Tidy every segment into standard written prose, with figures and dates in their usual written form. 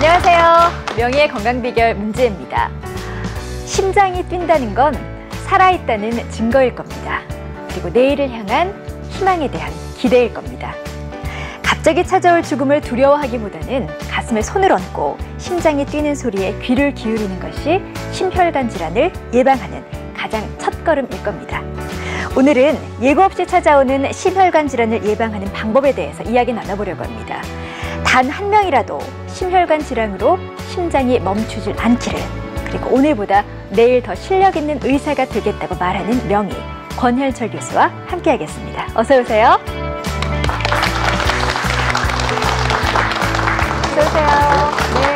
안녕하세요. 명의의 건강비결 문지혜입니다. 심장이 뛴다는 건 살아있다는 증거일 겁니다. 그리고 내일을 향한 희망에 대한 기대일 겁니다. 갑자기 찾아올 죽음을 두려워하기보다는 가슴에 손을 얹고 심장이 뛰는 소리에 귀를 기울이는 것이 심혈관 질환을 예방하는 가장 첫걸음일 겁니다. 오늘은 예고 없이 찾아오는 심혈관 질환을 예방하는 방법에 대해서 이야기 나눠보려고 합니다. 단 한 명이라도 심혈관 질환으로 심장이 멈추질 않기를, 그리고 오늘보다 내일 더 실력 있는 의사가 되겠다고 말하는 명의 권혈철 교수와 함께하겠습니다. 어서 오세요. 어서 오세요. 네.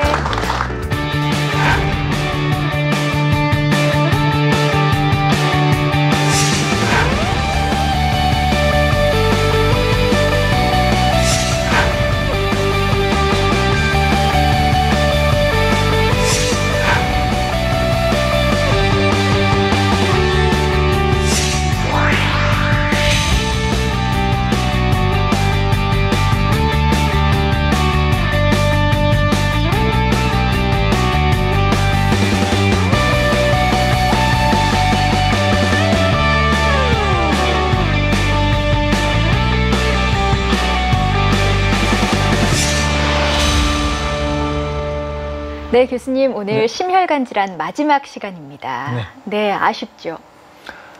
네, 교수님, 오늘 심혈관 질환 마지막 시간입니다. 네, 아쉽죠?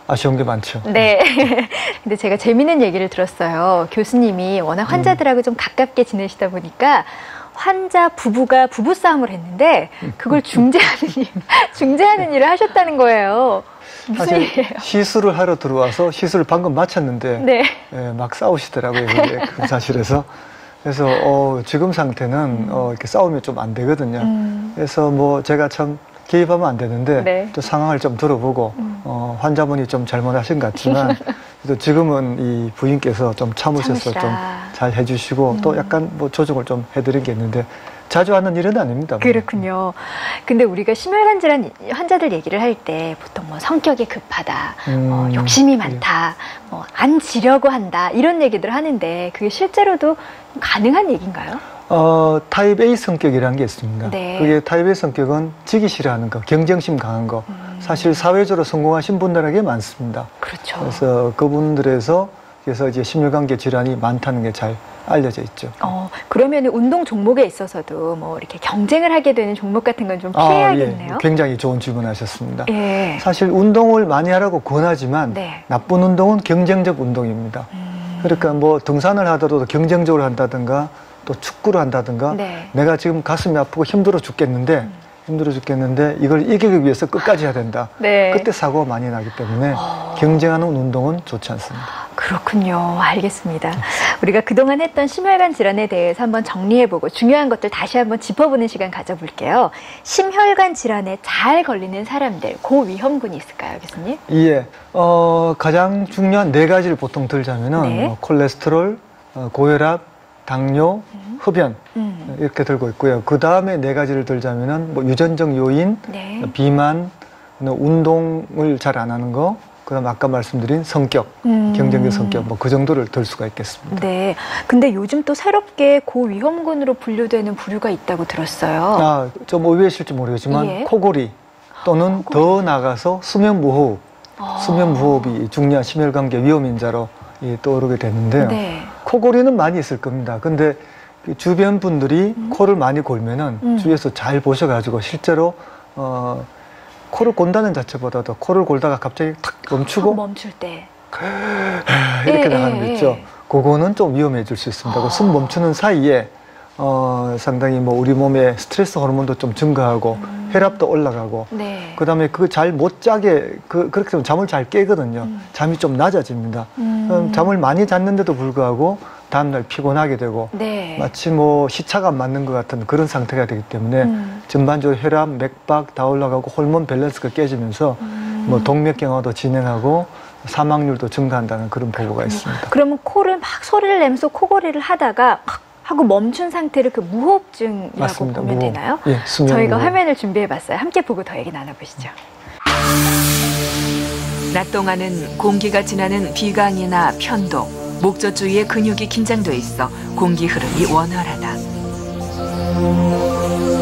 아쉬운 게 많죠. 네. 근데 제가 재미있는 얘기를 들었어요. 교수님이 워낙 환자들하고 좀 가깝게 지내시다 보니까 환자 부부가 부부싸움을 했는데 그걸 중재하는 일을 하셨다는 거예요. 무슨 사실 일이에요? 시술을 하러 들어와서 시술을 방금 마쳤는데 네. 막 싸우시더라고요. 그 사실에서. 그래서 지금 상태는 이렇게 싸우면 좀 안 되거든요. 그래서 뭐 제가 참 개입하면 안 되는데 네. 또 상황을 좀 들어보고 환자분이 좀 잘못하신 것 같지만 그래도 지금은 이 부인께서 좀 참으셔서 좀 잘 해주시고 또 약간 뭐 조정을 좀 해드린 게 있는데 자주 하는 일은 아닙니다. 그렇군요. 근데 우리가 심혈관 질환 환자들 얘기를 할 때 보통 뭐 성격이 급하다, 욕심이 많다, 뭐 안 지려고 한다 이런 얘기들 하는데 그게 실제로도 가능한 얘기인가요? 타입 A 성격이라는 게 있습니다. 네. 그게 타입 A 성격은 지기 싫어하는 거, 경쟁심 강한 거. 사실 사회적으로 성공하신 분들에게 많습니다. 그렇죠. 그래서 그분들에서 이제 심혈관계 질환이 많다는 게 잘 알려져 있죠. 그러면 운동 종목에 있어서도 뭐 이렇게 경쟁을 하게 되는 종목 같은 건 좀 피해야겠네요. 예, 굉장히 좋은 질문하셨습니다. 예. 사실 운동을 많이 하라고 권하지만 네. 나쁜 운동은 경쟁적 운동입니다. 그러니까 뭐 등산을 하더라도 경쟁적으로 한다든가 또 축구를 한다든가 네. 내가 지금 가슴이 아프고 힘들어 죽겠는데 이걸 이기기 위해서 끝까지 해야 된다. 네. 그때 사고가 많이 나기 때문에 경쟁하는 운동은 좋지 않습니다. 그렇군요. 알겠습니다. 우리가 그동안 했던 심혈관 질환에 대해서 한번 정리해보고 중요한 것들 다시 한번 짚어보는 시간 가져볼게요. 심혈관 질환에 잘 걸리는 사람들, 고위험군이 있을까요, 교수님? 예. 가장 중요한 4가지를 보통 들자면은 네. 콜레스테롤, 고혈압, 당뇨, 흡연 이렇게 들고 있고요. 그 다음에 4가지를 들자면은 뭐 유전적 요인, 네. 비만, 운동을 잘 안 하는 거, 그다음 아까 말씀드린 성격, 경쟁적 성격, 뭐 그 정도를 들 수가 있겠습니다. 네. 근데 요즘 또 새롭게 고위험군으로 분류되는 부류가 있다고 들었어요. 좀 의외실지 모르겠지만 예. 코골이 또는 더 나아가서 수면무호흡, 수면무호흡이 중요한 심혈관계 위험인자로 떠오르게 되는데요. 네. 코골이는 많이 있을 겁니다. 근데 주변 분들이 코를 많이 골면은 주위에서 잘 보셔가지고 실제로 코를 곤다는 자체보다도 코를 골다가 갑자기 탁 멈추고 멈출 때 이렇게 나가는 거 있죠. 그거는 좀 위험해질 수 있습니다. 그 숨 멈추는 사이에 상당히 뭐 우리 몸에 스트레스 호르몬도 좀 증가하고 혈압도 올라가고 네. 그다음에 그거 잘 못 자게 그렇게 되면 잠을 잘 깨거든요. 잠이 좀 낮아집니다. 잠을 많이 잤는데도 불구하고 다음날 피곤하게 되고 네. 마치 뭐 시차가 안 맞는 것 같은 그런 상태가 되기 때문에 전반적으로 혈압, 맥박 다 올라가고 호르몬 밸런스가 깨지면서 뭐 동맥경화도 진행하고 사망률도 증가한다는 그런 보고가 있습니다. 그러면 코를 막 소리를 내면서 코골이를 하다가 막 하고 멈춘 상태를 그 무호흡증이라고 맞습니다. 보면 무호흡. 되나요? 예, 수면 저희가 무호흡. 화면을 준비해봤어요. 함께 보고 더 얘기 나눠보시죠. 낮 동안은 공기가 지나는 비강이나 편도, 목젖 주위의 근육이 긴장돼 있어 공기 흐름이 원활하다.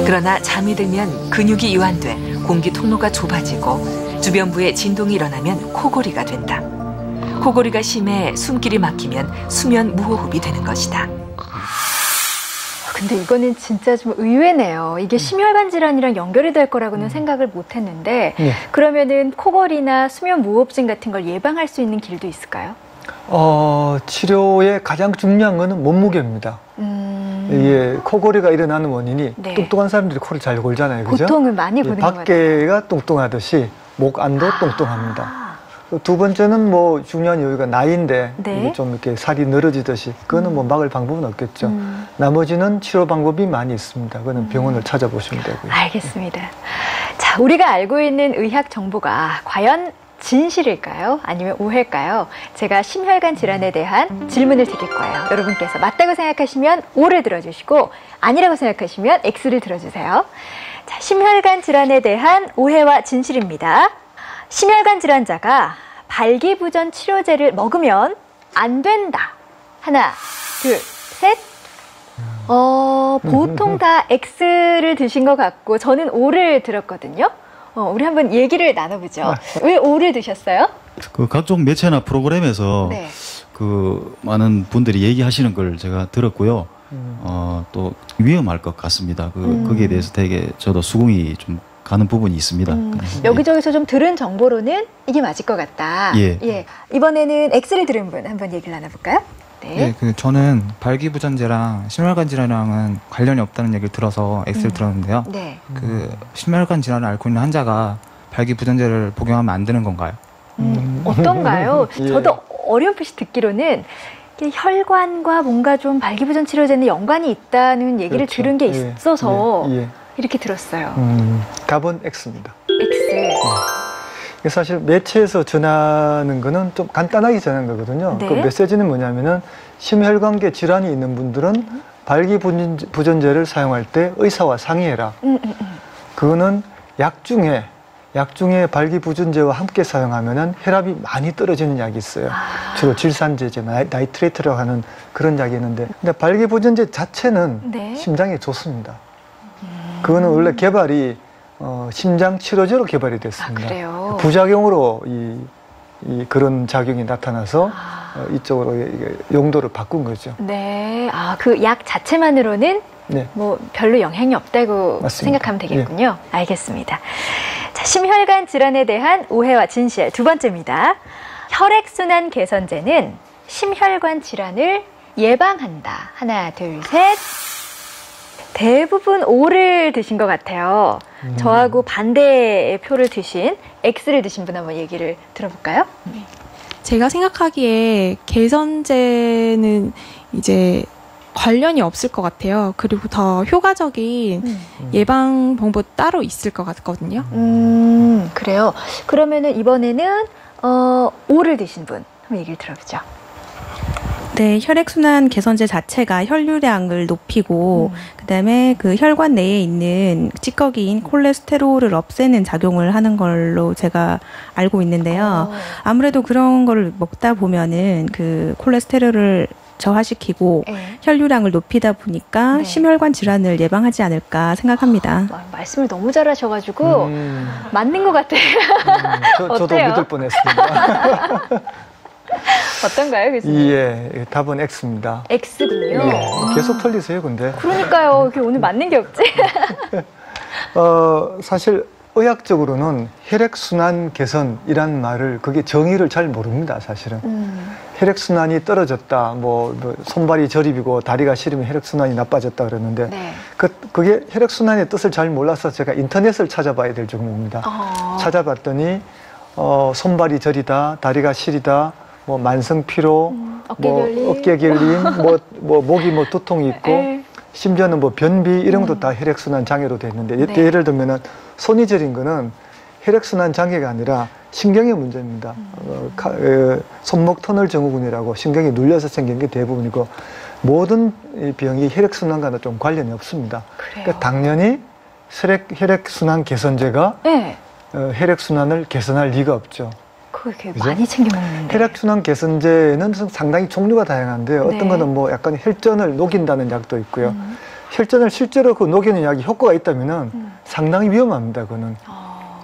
그러나 잠이 들면 근육이 이완돼 공기 통로가 좁아지고 주변부에 진동이 일어나면 코골이가 된다. 코골이가 심해 숨길이 막히면 수면 무호흡이 되는 것이다. 근데 이거는 진짜 좀 의외네요. 이게 심혈관 질환이랑 연결이 될 거라고는 생각을 못 했는데 그러면은 코골이나 수면 무호흡증 같은 걸 예방할 수 있는 길도 있을까요? 치료의 가장 중요한 거는 몸무게입니다. 이게 코골이가 일어나는 원인이 네. 뚱뚱한 사람들이 코를 잘 골잖아요. 그죠? 고통을 많이 보는 것 같아요. 밖에가 뚱뚱하듯이 목 안도 뚱뚱합니다. 두 번째는 뭐 중요한 이유가 나이인데 네. 이게 좀 이렇게 살이 늘어지듯이 그거는 뭐 막을 방법은 없겠죠. 나머지는 치료 방법이 많이 있습니다. 그거는 병원을 찾아보시면 되고요. 알겠습니다. 자, 우리가 알고 있는 의학 정보가 과연 진실일까요? 아니면 오해일까요? 제가 심혈관 질환에 대한 질문을 드릴 거예요. 여러분께서 맞다고 생각하시면 O를 들어주시고 아니라고 생각하시면 X를 들어주세요. 자, 심혈관 질환에 대한 오해와 진실입니다. 심혈관 질환자가 발기부전 치료제를 먹으면 안 된다. 하나, 둘, 셋. 보통 다 X를 드신 것 같고 저는 O를 들었거든요. 우리 한번 얘기를 나눠보죠. 왜 O를 드셨어요? 그 각종 매체나 프로그램에서 네. 그 많은 분들이 얘기하시는 걸 제가 들었고요. 또 위험할 것 같습니다. 거기에 대해서 되게 저도 수긍이 좀 가는 부분이 있습니다. 여기저기서 좀 들은 정보로는 이게 맞을 것 같다. 예. 이번에는 X를 들은 분 한번 얘기를 나눠볼까요? 네. 저는 발기부전제랑 심혈관 질환이랑은 관련이 없다는 얘기를 들어서 X를 들었는데요. 네. 심혈관 질환을 앓고 있는 환자가 발기부전제를 복용하면 안 되는 건가요? 어떤가요? 예. 저도 어렴풋이 듣기로는 이게 혈관과 뭔가 좀 발기부전 치료제는 연관이 있다는 얘기를 그렇죠. 들은 게 예. 있어서 예. 이렇게 들었어요. 답은 X입니다. X. 사실 매체에서 전하는 거는 좀 간단하게 전하는 거거든요. 네. 그 메시지는 뭐냐면은 심혈관계 질환이 있는 분들은 발기부전제를 사용할 때 의사와 상의해라. 그거는 약 중에 발기부전제와 함께 사용하면은 혈압이 많이 떨어지는 약이 있어요. 주로 질산제제, 나이트레이트라고 하는 그런 약이 있는데, 근데 발기부전제 자체는 네. 심장에 좋습니다. 그거는 원래 개발이 심장 치료제로 개발이 됐습니다. 그래요? 부작용으로 그런 작용이 나타나서 이쪽으로 용도를 바꾼 거죠. 네. 그 약 자체만으로는 네. 뭐 별로 영향이 없다고 맞습니다. 생각하면 되겠군요. 알겠습니다. 자, 심혈관 질환에 대한 오해와 진실 두 번째입니다. 혈액순환 개선제는 심혈관 질환을 예방한다. 하나, 둘, 셋. 대부분 O를 드신 것 같아요. 저하고 반대의 표를 드신 X를 드신 분 한번 얘기를 들어볼까요? 제가 생각하기에 개선제는 이제 관련이 없을 것 같아요. 그리고 더 효과적인 예방 방법 따로 있을 것 같거든요. 그래요. 그러면은 이번에는 O를 드신 분 한번 얘기를 들어보죠. 네, 혈액순환 개선제 자체가 혈류량을 높이고 그다음에 그 혈관 내에 있는 찌꺼기인 콜레스테롤을 없애는 작용을 하는 걸로 제가 알고 있는데요. 아무래도 그런 거를 먹다 보면은 그 콜레스테롤을 저하시키고 네. 혈류량을 높이다 보니까 네. 심혈관 질환을 예방하지 않을까 생각합니다. 말씀을 너무 잘하셔가지고 맞는 것 같아요. 저도 어때요? 믿을 뻔했습니다. 어떤가요, 교수님? 예, 답은 X입니다. X군요. 예, 계속 틀리세요, 근데. 그러니까요. 이게 오늘 맞는 게 없지? 사실 의학적으로는 혈액순환 개선이란 말을 그게 정의를 잘 모릅니다, 사실은. 혈액순환이 떨어졌다, 뭐 손발이 저리고 다리가 시리면 혈액순환이 나빠졌다 그러는데 네. 그게 혈액순환의 뜻을 잘 몰라서 제가 인터넷을 찾아봐야 될 정도입니다. 찾아봤더니 손발이 저리다, 다리가 시리다, 뭐 만성 피로, 어깨 결림, 뭐 목이 뭐 두통이 있고, 심지어는 뭐 변비 이런 것도 다 혈액순환 장애로 돼 있는데 네. 예를 들면은 손이 저린 거는 혈액순환 장애가 아니라 신경의 문제입니다. 손목 터널 증후군이라고 신경이 눌려서 생긴 게 대부분이고 모든 이 병이 혈액순환과는 좀 관련이 없습니다. 그러니까 당연히 혈액순환 개선제가 네. 혈액순환을 개선할 리가 없죠. 그게 그죠? 많이 챙겨 먹는데. 혈액순환 개선제는 상당히 종류가 다양한데요. 어떤 네. 거는 뭐 약간 혈전을 녹인다는 약도 있고요. 혈전을 실제로 그 녹이는 약이 효과가 있다면은 상당히 위험합니다. 그거는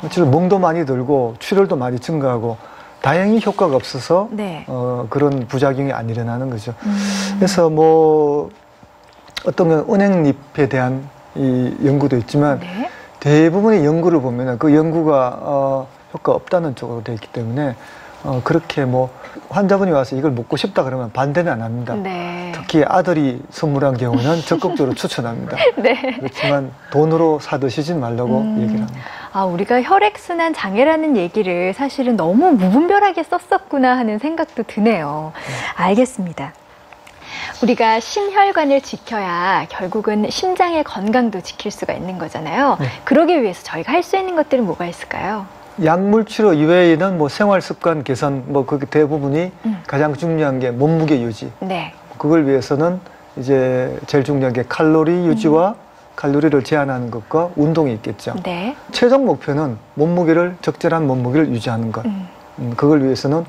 실제로 멍도 많이 들고 출혈도 많이 증가하고 다행히 효과가 없어서 네. 그런 부작용이 안 일어나는 거죠. 그래서 뭐 어떤 건 은행잎에 대한 이 연구도 있지만 네. 대부분의 연구를 보면은 그 연구가 효과 없다는 쪽으로 되어 있기 때문에 그렇게 뭐 환자분이 와서 이걸 먹고 싶다 그러면 반대는 안 합니다. 네. 특히 아들이 선물한 경우는 적극적으로 추천합니다. 네. 그렇지만 돈으로 사 드시진 말라고 얘기를 합니다. 아, 우리가 혈액순환 장애라는 얘기를 사실은 너무 무분별하게 썼었구나 하는 생각도 드네요. 알겠습니다. 우리가 심혈관을 지켜야 결국은 심장의 건강도 지킬 수가 있는 거잖아요. 네. 그러기 위해서 저희가 할 수 있는 것들은 뭐가 있을까요? 약물 치료 이외에는 뭐 생활 습관 개선 뭐 그게 대부분이 가장 중요한 게 몸무게 유지. 네. 그걸 위해서는 이제 제일 중요한 게 칼로리 유지와 칼로리를 제한하는 것과 운동이 있겠죠. 네. 최종 목표는 몸무게를 적절한 몸무게를 유지하는 것. 그걸 위해서는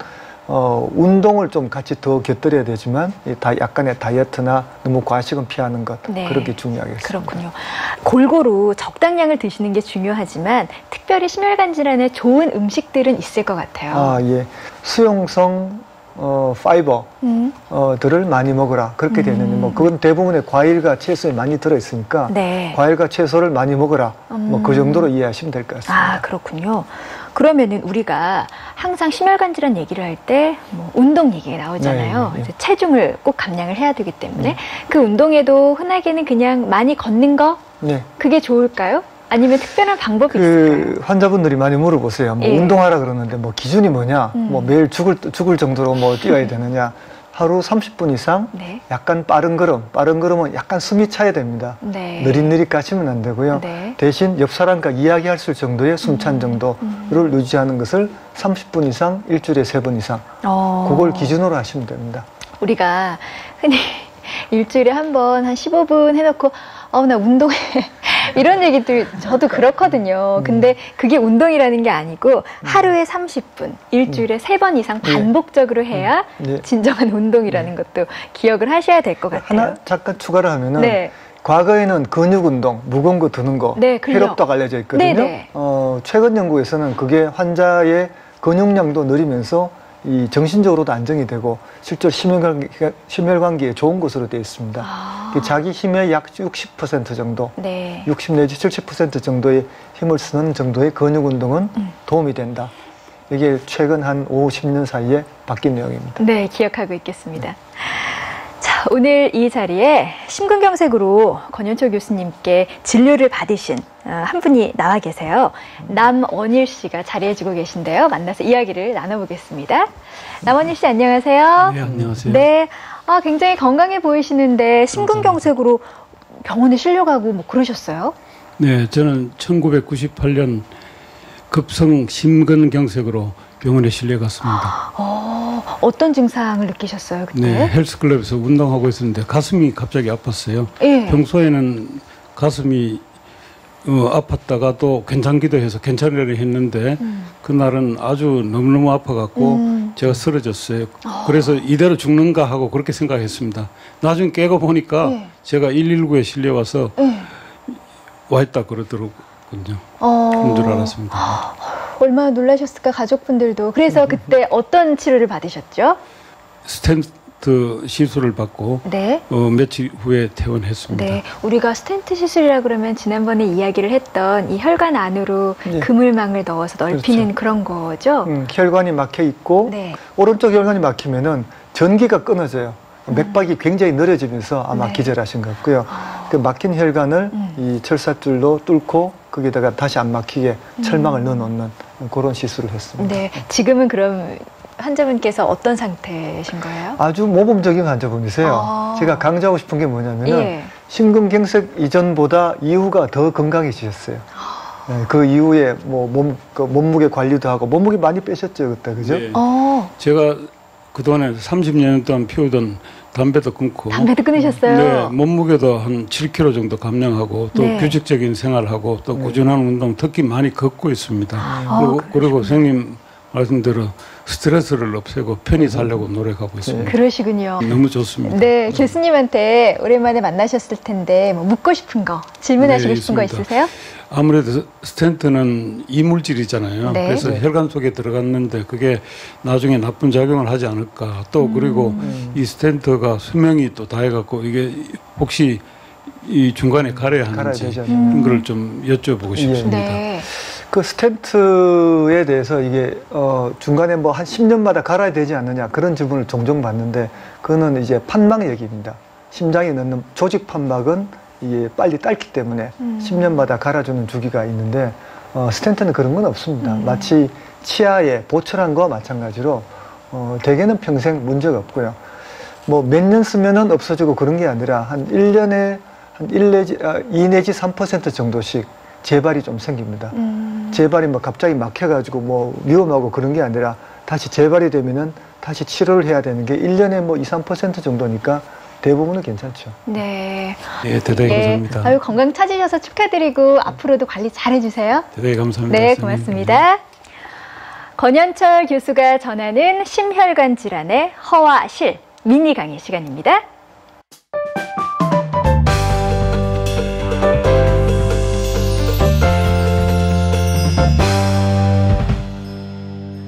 운동을 좀 같이 더 곁들여야 되지만 약간의 다이어트나 너무 과식은 피하는 것. 네. 그렇게 중요하겠습니다. 그렇군요. 골고루 적당량을 드시는 게 중요하지만 특별히 심혈관 질환에 좋은 음식들은 있을 것 같아요. 아, 예. 수용성 파이버 들을 많이 먹어라 그렇게 되는데 뭐 그건 대부분의 과일과 채소에 많이 들어 있으니까 네. 과일과 채소를 많이 먹어라 뭐 그 정도로 이해하시면 될 것 같습니다. 아, 그렇군요. 그러면은 우리가 항상 심혈관 질환 얘기를 할 때 뭐 운동 얘기가 나오잖아요. 네, 네. 이제 체중을 꼭 감량을 해야 되기 때문에 그 운동에도 흔하게는 그냥 많이 걷는 거 네. 그게 좋을까요? 아니면 특별한 방법이 있을까요? 환자분들이 많이 물어보세요. 뭐 예. 운동하라 그러는데 뭐 기준이 뭐냐? 뭐 매일 죽을 정도로 뭐 뛰어야 되느냐? 하루 30분 이상 네. 약간 빠른 걸음은 약간 숨이 차야 됩니다. 네. 느릿느릿 가시면 안 되고요. 네. 대신 옆 사람과 이야기할 수 있을 정도의 숨찬 정도를 유지하는 것을 30분 이상 일주일에 3번 이상 그걸 기준으로 하시면 됩니다. 우리가 흔히 일주일에 한 번 한 15분 해놓고 나 운동해 이런 얘기들 저도 그렇거든요. 근데 그게 운동이라는 게 아니고 하루에 30분 일주일에 3번 이상 반복적으로 해야 네. 진정한 운동이라는 것도 기억을 하셔야 될 것 같아요. 하나 잠깐 추가를 하면은 네. 과거에는 근육 운동, 무거운 거 드는 거 네, 근력. 해롭다고 알려져 있거든요. 네네. 최근 연구에서는 그게 환자의 근육량도 늘리면서 이 정신적으로도 안정이 되고 실제로 심혈관계에 좋은 것으로 되어 있습니다. 자기 힘의 약 60% 정도, 네. 60 내지 70% 정도의 힘을 쓰는 정도의 근육 운동은 도움이 된다. 이게 최근 한 5, 10년 사이에 바뀐 내용입니다. 네, 기억하고 있겠습니다. 자, 오늘 이 자리에 심근경색으로 권현철 교수님께 진료를 받으신 한 분이 나와 계세요. 남원일 씨가 자리해주고 계신데요. 만나서 이야기를 나눠보겠습니다. 남원일 씨 안녕하세요. 네, 안녕하세요. 네, 굉장히 건강해 보이시는데 심근경색으로 병원에 실려가고 뭐 그러셨어요? 네, 저는 1998년 급성 심근경색으로 병원에 실려갔습니다. 어떤 증상을 느끼셨어요 그때? 네, 헬스클럽에서 운동하고 있었는데 가슴이 갑자기 아팠어요. 예. 평소에는 가슴이 아팠다가 또 괜찮기도 해서 괜찮으려 했는데 그날은 아주 너무너무 아파갖고 제가 쓰러졌어요. 그래서 이대로 죽는가 하고 그렇게 생각했습니다. 나중에 깨고 보니까 예. 제가 119에 실려와서 와 있다 그러더군요. 그런 줄 알았습니다. 얼마나 놀라셨을까 가족분들도. 그래서 그때 어떤 치료를 받으셨죠? 스텐트 시술을 받고 네. 며칠 후에 퇴원했습니다. 네, 우리가 스텐트 시술이라 그러면 지난번에 이야기를 했던 이 혈관 안으로 네. 그물망을 넣어서 넓히는 그렇죠. 그런 거죠? 혈관이 막혀 있고 네. 오른쪽 혈관이 막히면은 전기가 끊어져요. 맥박이 굉장히 느려지면서 아마 네. 기절하신 것 같고요. 그 막힌 혈관을 이 철사줄로 뚫고 거기다가 다시 안 막히게 철망을 넣어놓는 그런 시술을 했습니다. 네, 지금은 그럼 환자분께서 어떤 상태이신 거예요? 아주 모범적인 환자분이세요. 제가 강조하고 싶은 게 뭐냐면은 예. 심근경색 이전보다 이후가 더 건강해지셨어요. 네, 그 이후에 뭐 몸무게 관리도 하고 몸무게 많이 빼셨죠 그때 그죠? 네. 제가 그동안에 30년 동안 피우던 담배도 끊고 담배도 끊으셨어요? 네, 몸무게도 한 7kg 정도 감량하고 또 네. 규칙적인 생활하고 또 꾸준한 운동 특히 많이 걷고 있습니다. 그리고 선생님 말씀대로 스트레스를 없애고 편히 살려고 노력하고 있습니다. 그러시군요. 너무 좋습니다. 네, 교수님한테 오랜만에 만나셨을 텐데 뭐 묻고 싶은 거, 질문하시고 싶은 거 있으세요? 아무래도 스텐트는 이물질이잖아요. 네. 그래서 혈관 속에 들어갔는데 그게 나중에 나쁜 작용을 하지 않을까. 또 그리고 이 스텐트가 수명이 또 다해갖고 이게 혹시 이 중간에 갈아야 하는지 그런 걸 좀 여쭤보고 싶습니다. 네. 그 스텐트에 대해서 이게 중간에 뭐 한 10년마다 갈아야 되지 않느냐 그런 질문을 종종 받는데 그거는 이제 판막 얘기입니다. 심장에 넣는 조직 판막은 이게 빨리 닳기 때문에 10년마다 갈아주는 주기가 있는데 스텐트는 그런 건 없습니다. 마치 치아에 보철한 거와 마찬가지로 대개는 평생 문제가 없고요. 뭐 몇 년 쓰면은 없어지고 그런 게 아니라 한 1년에 한 2 내지 3% 정도씩 재발이 좀 생깁니다. 재발이 뭐 갑자기 막혀가지고 뭐 위험하고 그런 게 아니라 다시 재발이 되면은 다시 치료를 해야 되는 게 1년에 뭐 2, 3% 정도니까 대부분은 괜찮죠. 네. 예, 대단히 감사합니다. 아유, 건강 찾으셔서 축하드리고 앞으로도 관리 잘해주세요. 대단히 감사합니다. 네, 선생님. 고맙습니다. 권현철 교수가 전하는 심혈관 질환의 허와 실 미니 강의 시간입니다.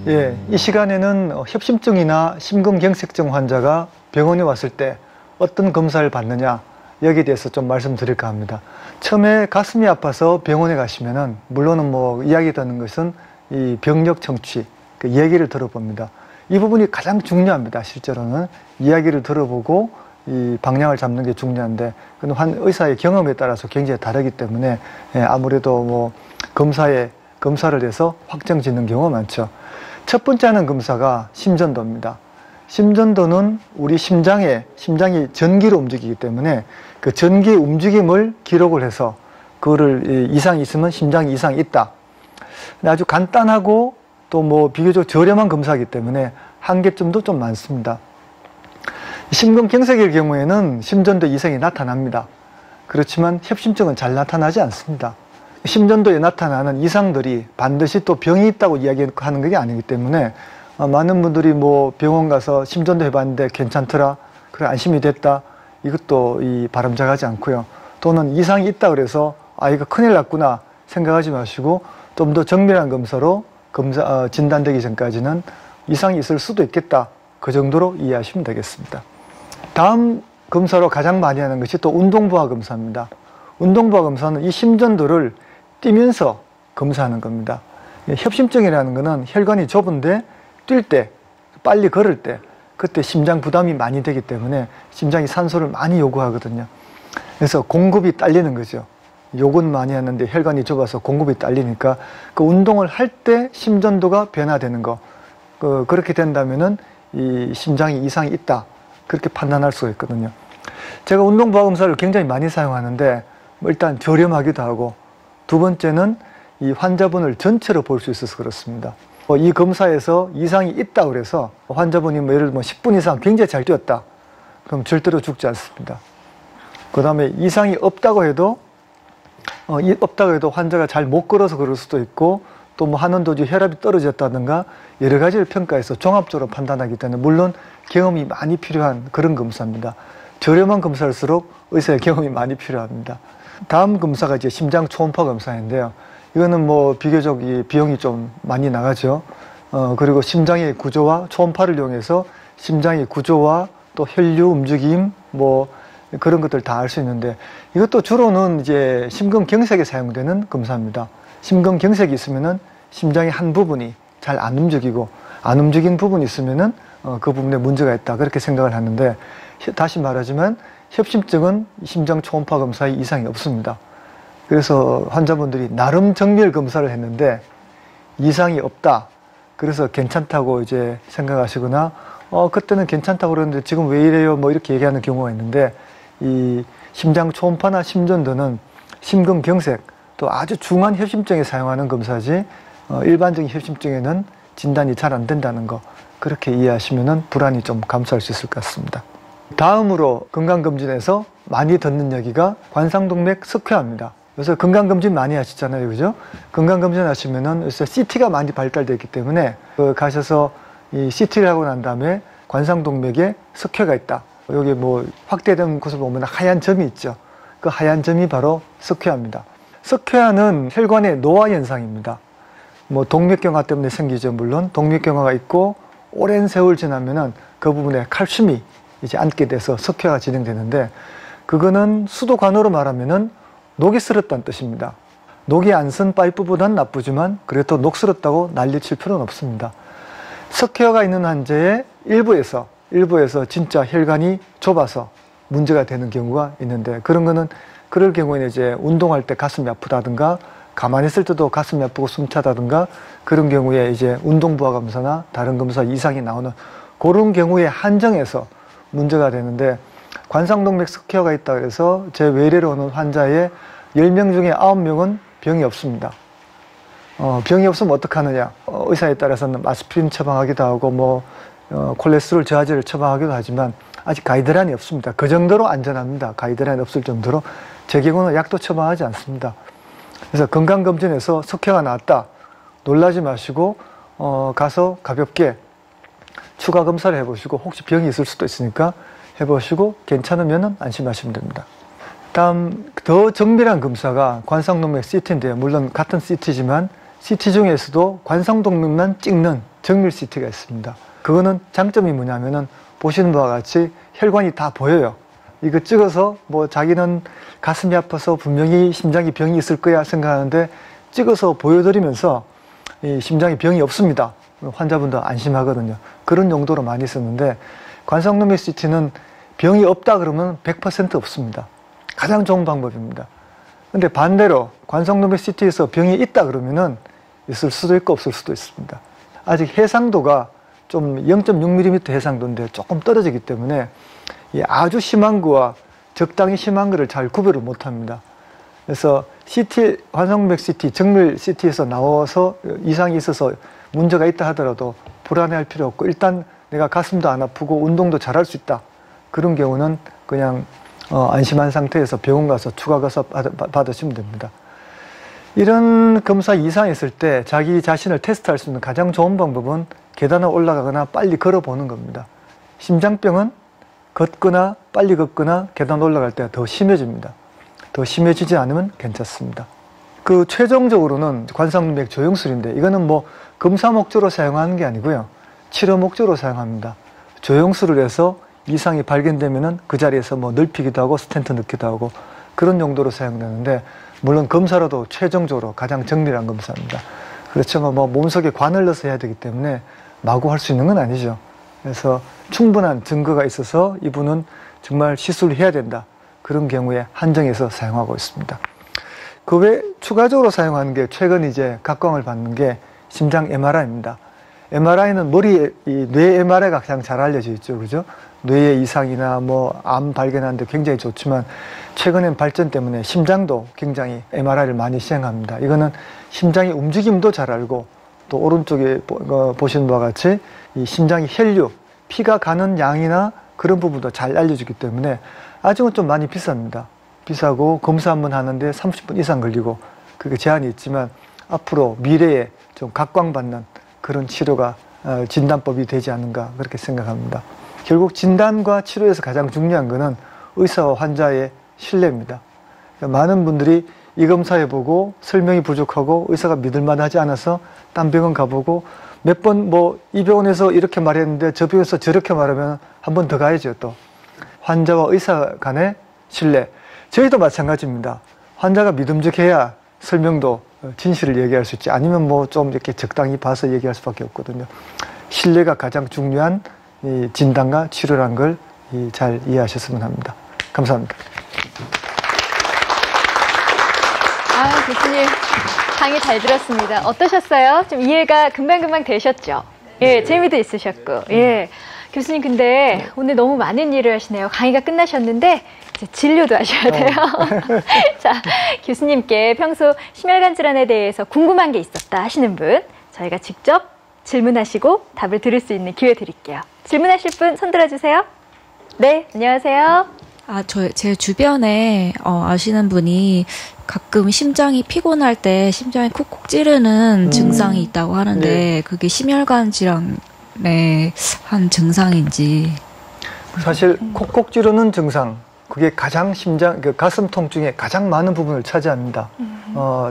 예, 이 시간에는 협심증이나 심근경색증 환자가 병원에 왔을 때 어떤 검사를 받느냐 여기에 대해서 좀 말씀드릴까 합니다. 처음에 가슴이 아파서 병원에 가시면은 물론은 뭐 이야기 듣는 것은 이 병력 청취 그 얘기를 들어봅니다. 이 부분이 가장 중요합니다. 실제로는 이야기를 들어보고 이 방향을 잡는 게 중요한데 그건 의사의 경험에 따라서 굉장히 다르기 때문에 아무래도 뭐 검사를 해서 확정 짓는 경우가 많죠. 첫 번째 하는 검사가 심전도입니다. 심전도는 우리 심장이 전기로 움직이기 때문에 그 전기 움직임을 기록을 해서 그거를 이상이 있으면 심장에 이상이 있다. 근데 아주 간단하고 또 뭐 비교적 저렴한 검사이기 때문에 한계점도 좀 많습니다. 심근경색일 경우에는 심전도 이상이 나타납니다. 그렇지만 협심증은 잘 나타나지 않습니다. 심전도에 나타나는 이상들이 반드시 또 병이 있다고 이야기하는 게 아니기 때문에 많은 분들이 뭐 병원 가서 심전도 해봤는데 괜찮더라, 그래 안심이 됐다, 이것도 바람직하지 않고요. 또는 이상이 있다 그래서 이거 큰일 났구나 생각하지 마시고 좀 더 정밀한 검사로 진단되기 전까지는 이상이 있을 수도 있겠다, 그 정도로 이해하시면 되겠습니다. 다음 검사로 가장 많이 하는 것이 또 운동부하 검사입니다. 운동부하 검사는 이 심전도를 뛰면서 검사하는 겁니다. 협심증이라는 것은 혈관이 좁은데 뛸 때, 빨리 걸을 때 그때 심장 부담이 많이 되기 때문에 심장이 산소를 많이 요구하거든요. 그래서 공급이 딸리는 거죠. 요구는 많이 하는데 혈관이 좁아서 공급이 딸리니까 그 운동을 할 때 심전도가 변화되는 거, 그렇게 된다면은 이 심장에 이상이 있다, 그렇게 판단할 수가 있거든요. 제가 운동부하 검사를 굉장히 많이 사용하는데 일단 저렴하기도 하고 두 번째는 이 환자분을 전체로 볼 수 있어서 그렇습니다. 이 검사에서 이상이 있다 그래서 환자분이 뭐 예를 들면 10분 이상 굉장히 잘 뛰었다, 그럼 절대로 죽지 않습니다. 그 다음에 이상이 없다고 해도 환자가 잘 못 걸어서 그럴 수도 있고 또 뭐 하는 도중에 혈압이 떨어졌다든가 여러 가지를 평가해서 종합적으로 판단하기 때문에 물론 경험이 많이 필요한 그런 검사입니다. 저렴한 검사일수록 의사의 경험이 많이 필요합니다. 다음 검사가 이제 심장 초음파 검사인데요. 이거는 뭐 비교적 비용이 좀 많이 나가죠. 그리고 심장의 구조와 초음파를 이용해서 심장의 구조와 또 혈류 움직임 뭐 그런 것들 다 알 수 있는데 이것도 주로는 이제 심근경색에 사용되는 검사입니다. 심근경색이 있으면은 심장의 한 부분이 잘 안 움직이고 안 움직인 부분이 있으면은 그 부분에 문제가 있다, 그렇게 생각을 하는데 다시 말하지만 협심증은 심장 초음파 검사에 이상이 없습니다. 그래서 환자분들이 나름 정밀 검사를 했는데 이상이 없다, 그래서 괜찮다고 이제 생각하시거나 그때는 괜찮다고 그러는데 지금 왜 이래요 뭐 이렇게 얘기하는 경우가 있는데 이 심장 초음파나 심전도는 심근경색 또 아주 중한 협심증에 사용하는 검사지 일반적인 협심증에는 진단이 잘 안 된다는 거, 그렇게 이해하시면 불안이 좀 감소할 수 있을 것 같습니다. 다음으로 건강검진에서 많이 듣는 얘기가 관상동맥 석회화입니다. 요새 건강검진 많이 하시잖아요. 그죠? 건강검진 하시면은 요새 CT가 많이 발달되어 있기 때문에 가셔서 이 CT를 하고 난 다음에 관상동맥에 석회가 있다. 여기 뭐 확대된 곳을 보면 하얀 점이 있죠. 그 하얀 점이 바로 석회화입니다. 석회화는 혈관의 노화 현상입니다. 뭐 동맥경화 때문에 생기죠. 물론 동맥경화가 있고 오랜 세월 지나면은 그 부분에 칼슘이 이제 앉게 돼서 석회화가 진행되는데 그거는 수도관으로 말하면은 녹이 슬었다는 뜻입니다. 녹이 안 쓴 파이프보단 나쁘지만 그래도 녹슬었다고 난리칠 필요는 없습니다. 석회화가 있는 환자의 일부에서 진짜 혈관이 좁아서 문제가 되는 경우가 있는데 그럴 경우에는 이제 운동할 때 가슴이 아프다든가 가만히 있을 때도 가슴이 아프고 숨차다든가 그런 경우에 이제 운동부하 검사나 다른 검사 이상이 나오는 그런 경우에 한정해서 문제가 되는데 관상동맥 석회화가 있다 그래서 제 외래로 오는 환자의 10명 중에 9명은 병이 없습니다. 병이 없으면 어떡하느냐. 의사에 따라서는 아스피린 처방하기도 하고 콜레스테롤 저하제를 처방하기도 하지만 아직 가이드라인이 없습니다. 그 정도로 안전합니다. 가이드라인이 없을 정도로 제 경우는 약도 처방하지 않습니다. 그래서 건강검진에서 석회가 나왔다. 놀라지 마시고 가서 가볍게 추가 검사를 해보시고 혹시 병이 있을 수도 있으니까 해보시고 괜찮으면 안심하시면 됩니다. 다음 더 정밀한 검사가 관상동맥 CT인데요. 물론 같은 CT지만 CT 중에서도 관상동맥만 찍는 정밀 CT가 있습니다. 그거는 장점이 뭐냐면은 보시는 바와 같이 혈관이 다 보여요. 이거 찍어서 뭐 자기는 가슴이 아파서 분명히 심장에 병이 있을 거야 생각하는데 찍어서 보여드리면서 이 심장에 병이 없습니다. 환자분도 안심하거든요. 그런 용도로 많이 쓰는데 관상동맥 CT는 병이 없다 그러면 100% 없습니다. 가장 좋은 방법입니다. 근데 반대로 관상동맥 CT에서 병이 있다 그러면은 있을 수도 있고 없을 수도 있습니다. 아직 해상도가 좀 0.6mm 해상도인데 조금 떨어지기 때문에 이 아주 심한 거와 적당히 심한 거를 잘 구별을 못 합니다. 그래서 CT, 관상동맥 CT, 정밀 CT에서 나와서 이상이 있어서 문제가 있다 하더라도 불안해할 필요 없고 일단 내가 가슴도 안 아프고 운동도 잘할 수 있다. 그런 경우는 그냥 안심한 상태에서 병원 가서 추가 검사 받으시면 됩니다. 이런 검사 이상이 있을 때 자기 자신을 테스트할 수 있는 가장 좋은 방법은 계단을 올라가거나 빨리 걸어보는 겁니다. 심장병은 걷거나 빨리 걷거나 계단 올라갈 때가 더 심해집니다. 더 심해지지 않으면 괜찮습니다. 그 최종적으로는 관상동맥 조영술인데 이거는 뭐 검사 목적으로 사용하는 게 아니고요. 치료 목적으로 사용합니다. 조영술을 해서 이상이 발견되면은 그 자리에서 뭐 넓히기도 하고 스텐트 넣기도 하고 그런 용도로 사용되는데 물론 검사로도 최종적으로 가장 정밀한 검사입니다. 그렇지만 뭐 몸속에 관을 넣어서 해야 되기 때문에 마구 할 수 있는 건 아니죠. 그래서 충분한 증거가 있어서 이분은 정말 시술을 해야 된다. 그런 경우에 한정해서 사용하고 있습니다. 그 외 추가적으로 사용하는 게 최근 이제 각광을 받는 게 심장 MRI입니다. MRI는 뇌 MRI가 가장 잘 알려져 있죠. 그죠? 뇌의 이상이나 뭐 암 발견하는데 굉장히 좋지만 최근엔 발전 때문에 심장도 굉장히 MRI를 많이 시행합니다. 이거는 심장의 움직임도 잘 알고 또 오른쪽에 보시는 바와 같이 이 심장의 혈류, 피가 가는 양이나 그런 부분도 잘 알려주기 때문에 아직은 좀 많이 비쌉니다. 비싸고 검사 한번 하는데 30분 이상 걸리고 그게 제한이 있지만 앞으로 미래에 좀 각광받는 그런 치료가 진단법이 되지 않는가 그렇게 생각합니다. 결국 진단과 치료에서 가장 중요한 것은 의사와 환자의 신뢰입니다. 그러니까 많은 분들이 이 검사해보고 설명이 부족하고 의사가 믿을만하지 않아서 딴 병원 가보고 몇 번 뭐 이 병원에서 이렇게 말했는데 저 병원에서 저렇게 말하면 한 번 더 가야죠. 또 환자와 의사 간의 신뢰. 저희도 마찬가지입니다. 환자가 믿음직해야 설명도 진실을 얘기할 수 있지 아니면 뭐 좀 이렇게 적당히 봐서 얘기할 수밖에 없거든요. 신뢰가 가장 중요한 이 진단과 치료란 걸 잘 이해하셨으면 합니다. 감사합니다. 교수님 강의 잘 들었습니다. 어떠셨어요? 좀 이해가 금방금방 되셨죠? 예, 재미도 있으셨고. 예. 교수님 근데 오늘 너무 많은 일을 하시네요. 강의가 끝나셨는데 이제 진료도 하셔야 돼요. 자, 교수님께 평소 심혈관 질환에 대해서 궁금한 게 있었다 하시는 분 저희가 직접 질문하시고 답을 들을 수 있는 기회 드릴게요. 질문하실 분 손 들어주세요. 네, 안녕하세요. 제 주변에 아시는 분이 가끔 심장이 피곤할 때 심장이 콕콕 찌르는 증상이 있다고 하는데 네. 그게 심혈관 질환의 한 증상인지. 사실 콕콕 찌르는 증상, 그게 가장 가슴 통증의 가장 많은 부분을 차지합니다.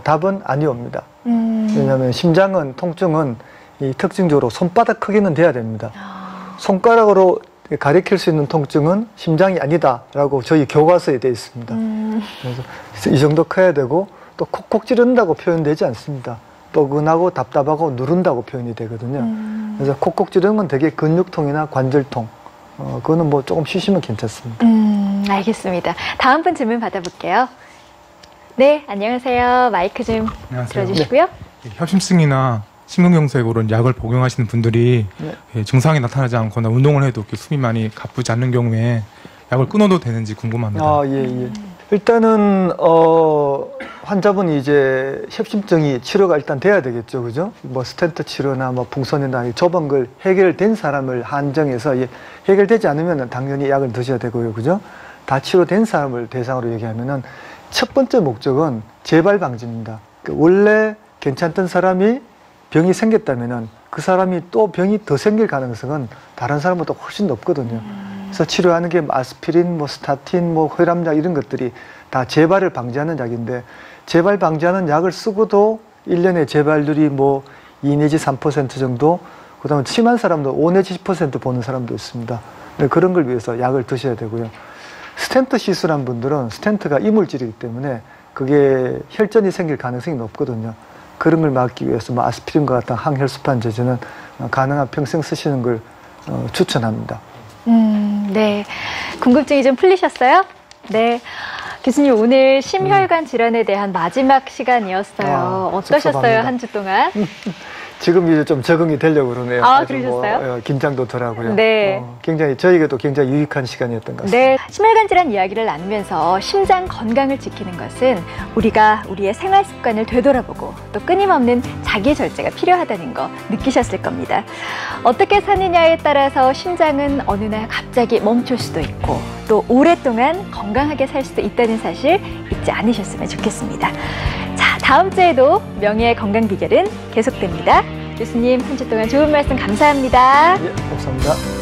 답은 아니옵니다. 왜냐하면 심장은 통증은 이 특징적으로 손바닥 크기는 돼야 됩니다. 손가락으로 가리킬 수 있는 통증은 심장이 아니다라고 저희 교과서에 되어 있습니다. 그래서 이 정도 커야 되고 또 콕콕 찌른다고 표현되지 않습니다. 뻐근하고 답답하고 누른다고 표현이 되거든요. 그래서 콕콕 찌르는 건 되게 근육통이나 관절통, 그거는 뭐 조금 쉬시면 괜찮습니다. 알겠습니다. 다음 분 질문 받아볼게요. 네, 안녕하세요. 마이크 좀 안녕하세요. 들어주시고요. 네. 협심증이나 심근경색으로 약을 복용하시는 분들이 증상이 나타나지 않거나 운동을 해도 이렇게 숨이 많이 가쁘지 않는 경우에 약을 끊어도 되는지 궁금합니다. 예. 일단은 환자분이 이제 협심증이 치료가 일단 돼야 되겠죠, 그죠? 뭐 스텐트 치료나 뭐 풍선이나 좁은 걸 해결된 사람을 한정해서 해결되지 않으면 당연히 약을 드셔야 되고요, 그죠? 다 치료된 사람을 대상으로 얘기하면은 첫 번째 목적은 재발 방지입니다. 원래 괜찮던 사람이 병이 생겼다면은 그 사람이 또 병이 더 생길 가능성은 다른 사람보다 훨씬 높거든요. 그래서 치료하는 게 아스피린, 뭐 스타틴, 뭐 혈압약 이런 것들이 다 재발을 방지하는 약인데 재발 방지하는 약을 쓰고도 1년에 재발률이 뭐 2 내지 3% 정도, 그다음에 심한 사람도 5 내지 10% 보는 사람도 있습니다. 그런 걸 위해서 약을 드셔야 되고요. 스텐트 시술한 분들은 스텐트가 이물질이기 때문에 그게 혈전이 생길 가능성이 높거든요. 그런 걸 막기 위해서 뭐 아스피린과 같은 항혈소판 제제는 가능한 평생 쓰시는 걸 추천합니다. 네. 궁금증이 좀 풀리셨어요? 네. 교수님, 오늘 심혈관 질환에 대한 마지막 시간이었어요. 어떠셨어요, 섭섭합니다. 한 주 동안? 지금 이제 좀 적응이 되려고 그러네요. 그러셨어요? 긴장도 덜하고요. 네. 굉장히 저희에게도 굉장히 유익한 시간이었던 것 같습니다. 네. 심혈관 질환 이야기를 나누면서 심장 건강을 지키는 것은 우리가 우리의 생활 습관을 되돌아보고 또 끊임없는 자기 절제가 필요하다는 거 느끼셨을 겁니다. 어떻게 사느냐에 따라서 심장은 어느 날 갑자기 멈출 수도 있고 또 오랫동안 건강하게 살 수도 있다는 사실 잊지 않으셨으면 좋겠습니다. 자, 다음 주에도 명예의 건강 비결은 계속됩니다. 교수님, 한 주 동안 좋은 말씀 감사합니다. 감사합니다.